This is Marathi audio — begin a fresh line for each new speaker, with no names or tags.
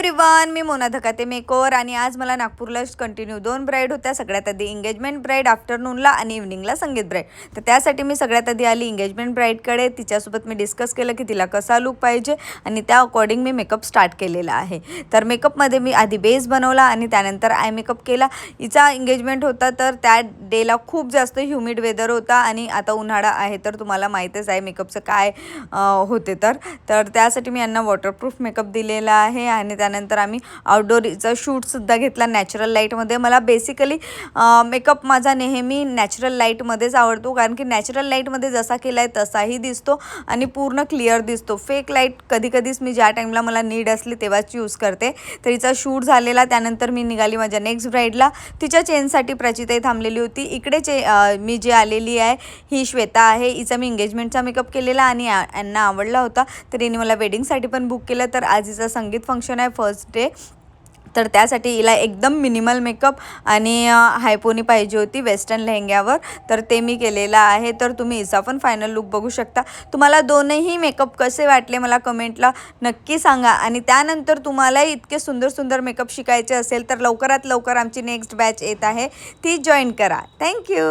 एव्हरीवन, मी मोना धकाते मेकओव्हर आणि आज मला नागपूरला कंटिन्यू 2 ब्राईड होत्या. सगळ्यात आधी एंगेजमेंट ब्राईड आफ्टरनूनला आणि इव्हनिंगला संगीत ब्राईड. तर त्यासाठी मी सगळ्यात आधी आली एंगेजमेंट ब्राईडकडे. तिच्यासोबत मी डिस्कस केलं की तिला कसा लुक पाहिजे आणि त्या अकॉर्डिंग मी मेकअप स्टार्ट केलेला आहे. तर मेकअपमध्ये मी आधी बेस बनवला आणि त्यानंतर आय मेकअप केला. हिचा एंगेजमेंट होता तर त्या डेला खूप जास्त ह्युमिड वेदर होता आणि आता उन्हाळा आहे तर तुम्हाला माहीतच आहे मेकअपचं काय होते. तर त्यासाठी मी यांना वॉटरप्रूफ मेकअप दिलेला आहे आणि त्यानंतर आम्ही आउटडोरचा शूटसुद्धा घेतला नॅचरल लाईटमध्ये. मला बेसिकली मेकअप माझा नेहमी नॅचरल लाईटमध्येच आवडतो, कारण की नॅचरल लाईटमध्ये जसा केला आहे तसाही दिसतो आणि पूर्ण क्लिअर दिसतो. फेक लाईट कधीच मी ज्या टाईमला मला नीड असली तेव्हाच यूज करते. तर हिचा शूट झालेला, त्यानंतर मी निघाली माझ्या नेक्स्ट ब्राईडला. तिच्या चेनसाठी प्रचिताई थांबलेली होती. इकडे मी जी आलेली आहे ही श्वेता आहे. हिचा मी एंगेजमेंटचा मेकअप केलेला आणि यांना आवडला होता तर हिने मला वेडिंगसाठी पण बुक केलं. तर आज हिचा संगीत फंक्शन आहे, फर्स्ट डे. तर त्यासाठी हिला एकदम मिनिमल मेकअप आणि हायपोनी पाहिजे होती वेस्टर्न लेहंग्यावर, तर ते मी केलेला आहे. तर तुम्ही हिचा पण फायनल लुक बघू शकता. तुम्हाला दोनही मेकअप कसे वाटले मला कमेंटला नक्की सांगा. आणि त्यानंतर तुम्हाला इतके सुंदर मेकअप शिकायचे असेल तर लवकरात लवकर आमची नेक्स्ट बॅच येत आहे, ती जॉईन करा. थँक्यू.